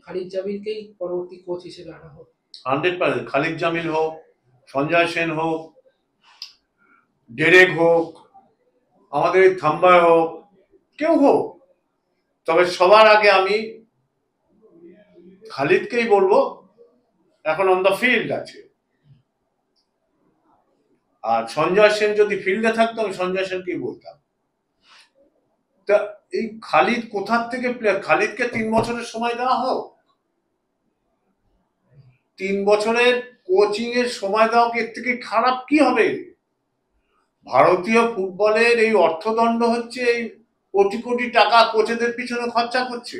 খালিদ জামিলকেই পরবর্তী কোচ হিসেবে আনা হোক? 100%। খালিদ জামিল হোক, সঞ্জয় সেন হোক, ডেরেক হোক, আমাদের থাম্বায় হোক, কেউ হোক, তবে সবার আগে আমি খালিদকেই বলবো, এখন অন দ্য ফিল্ড আছে। আর সঞ্জয় সেন যদি ফিল্ডে থাকতো আমি সঞ্জয় সেনকেই বলতাম। তা এই খালিদ কোথার থেকে প্লেয়ার? খালিদকে 3 বছরের সময় দেওয়া হোক। 3 বছরের কোচিং এর সময় দেওয়া এর থেকে খারাপ কি হবে? ভারতীয় ফুটবলের এই অর্থদণ্ড হচ্ছে এই কোটি কোটি টাকা কোচেদের পিছনে খরচা করছে।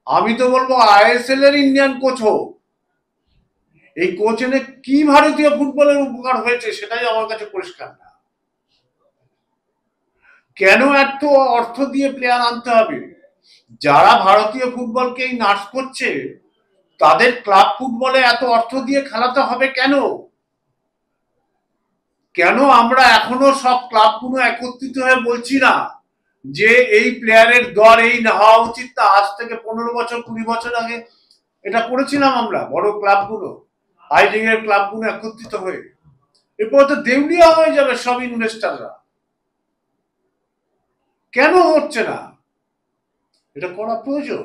আমি তো বলবো আইএসএল এর ইন্ডিয়ান কোচ হোক। এই কোচ এনে কি ভারতীয় ফুটবলের উপকার হয়েছে সেটাই আমার কাছে পরিষ্কার না। কেন এত অর্থ দিয়ে প্লেয়ার আনতে হবে? যারা ভারতীয় ফুটবলকে এই নার্স করছে তাদের ক্লাব ফুটবলে এত অর্থ দিয়ে খেলাতে হবে কেন? কেন আমরা এখনো সব ক্লাবগুলো একত্রিত হয়ে বলছি না যে এই প্লেয়ারের দর এই না হওয়া উচিত? তা আজ থেকে 15 বছর 20 বছর আগে এটা করেছিলাম আমরা, বড় ক্লাবগুলো, আই লিগের ক্লাবগুলো একত্রিত হয়ে। এরপর তো দেউলিয়া হয়ে যাবে সব ইনভেস্টাররা। কেন হচ্ছে না? এটা করা প্রয়োজন।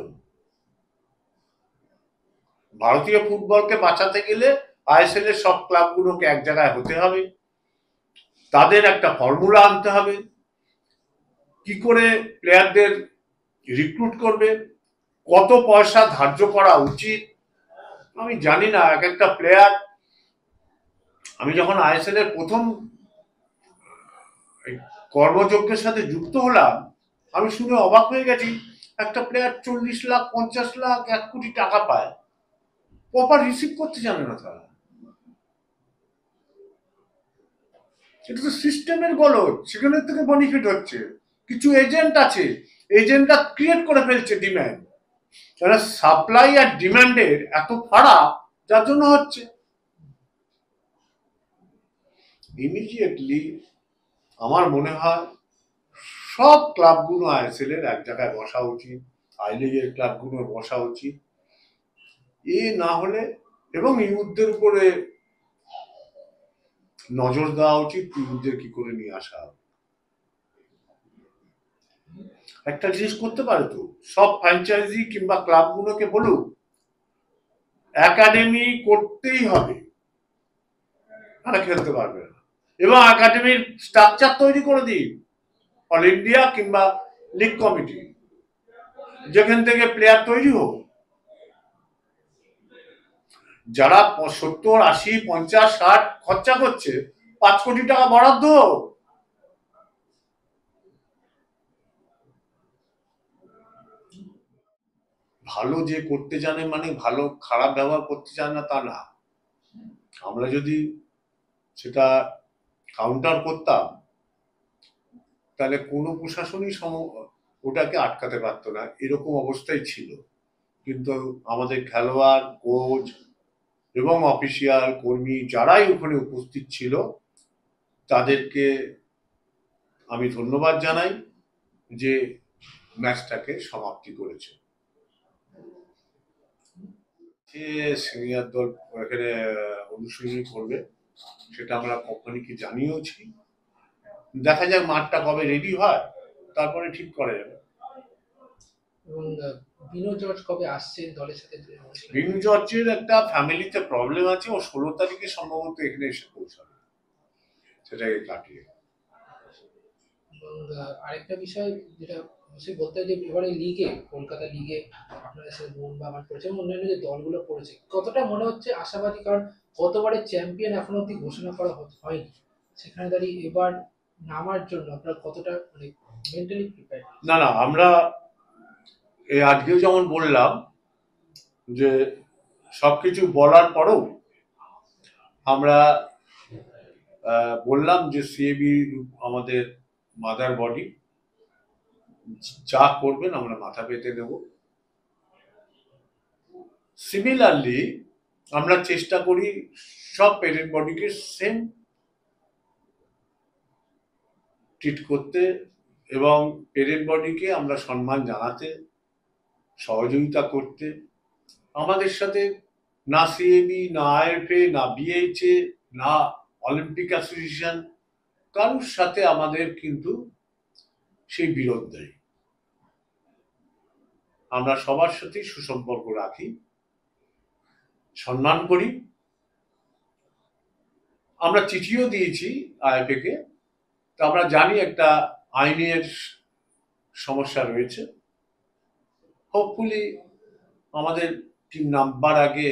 ভারতীয় ফুটবলকে বাঁচাতে গেলে আইএসএল এর সব ক্লাবগুলোকে এক জায়গায় হতে হবে, তাদের একটা ফর্মুলা আনতে হবে, কি করে প্লেয়ারদের রিক্রুট করবে, কত পয়সা ধার্য করা উচিত। আমি জানি না, এক একটা প্লেয়ার, আমি যখন আইএসএল এর প্রথম কর্মযজ্ঞের সাথে যুক্ত হলাম আমি শুনে অবাক হয়ে গেছি, একটা প্লেয়ার 40 লাখ 50 লাখ 1 কোটি টাকা পায়, প্রপার রিসিভ করতে জানে না তারা। এটা তো সিস্টেমের গলদ, সেখানে থেকে বেনিফিট হচ্ছে। কিছু এজেন্ট আছে, এজেন্টরা ক্রিয়েট করে ফেলছে ডিম্যান্ড, তারা সাপ্লাই আর ডিম্যান্ডের এত ফারাক যার জন্য হচ্ছে। ইমিডিয়েটলি আমার মনে হয় সব ক্লাবগুলো আইএসএল এর এক জায়গায় বসা উচিত, আই লিগের ক্লাবগুলো বসা উচিত। এ না হলে, এবং ইউথদের উপরে নজর দেওয়া উচিত, ইউথদের কি করে নিয়ে আসা হবে। একটা জিনিস করতে পারে তো, সব ফ্র্যাঞ্চাইজি কিংবা ক্লাবগুলোকে বলুক একাডেমি করতেই হবে, তারা খেলতে পারবে না, এবং একাডেমির স্ট্রাকচার তৈরি করে দিন অল ইন্ডিয়া কিংবা লিগ কমিটি, যেখান থেকে প্লেয়ার তৈরি হোক। যারা 70 80 50 60 খরচা করছে, 5 কোটি টাকা বরাদ্দ হোক। ভালো যে করতে জানে মানে ভালো খারাপ ব্যবহার করতে চান না তা না। আমরা যদি সেটা কাউন্টার করতাম তাহলে কোনো প্রশাসনই ওটাকে আটকাতে পারতো না, এরকম অবস্থায় ছিল। কিন্তু আমাদের খেলোয়াড়, কোচ এবং অফিসিয়াল কর্মী যারাই ওখানে উপস্থিত ছিল তাদেরকে আমি ধন্যবাদ জানাই যে ম্যাচটাকে সমাপ্তি করেছে। সিনিয়র দল এখানে অনুশীলনী করবে, সেটা আমরা কোম্পানিকে জানিয়েওছি। দেখা যাক মাঠটা কবে রেডি হয়, তারপরে ঠিক করা যাবে। এবং বিনো জর্জ কবে আসছে দলের সাথে? বিনু জর্জের একটা ফ্যামিলিতে প্রবলেম আছে, ও 16 তারিখে সম্ভবত এখানে এসে পৌঁছাবে, সেটাকে কাটিয়ে। এবং আরেকটা বিষয় যেটা অবশ্যই বলতে হয় যে এবারে লিগে, কলকাতা লিগে আপনাদের সাথে মোহনবাগান পড়েছে এবং অন্যান্য যে দলগুলো পড়েছে, কতটা মনে হচ্ছে আশাবাদী? কারণ গতবারের চ্যাম্পিয়ন এখনো অব্দি ঘোষণা করা হয়নি, সেখানে দাঁড়িয়ে এবার নামার জন্য আপনারা কতটা মানে মেন্টালি প্রিপেয়ার? না না, আমরা আজকেও যেমন বললাম যে সবকিছু বলার পরেও আমরা বললাম যে সিএবি আমাদের মাদার বডি, যা করবেন আমরা মাথা পেতে নেব। সিমিলারলি আমরা চেষ্টা করি সব পেরেন্ট বডিকে সেম ট্রিট করতে এবং পেরেন্ট বডিকে আমরা সম্মান জানাতে, সহযোগিতা করতে। আমাদের সাথে না সিএবি, না আইএফএ, না বিএইচএ, না অলিম্পিক অ্যাসোসিয়েশন, কারোর সাথে আমাদের কিন্তু সেই বিরোধ নেই। আমরা সবার সাথেই সুসম্পর্ক রাখি, সম্মান করি। আমরা চিঠিও দিয়েছি আইএফএ কে। তো আমরা জানি একটা আইনের সমস্যা রয়েছে। হোপফুলি আমাদের টিম নামবার আগে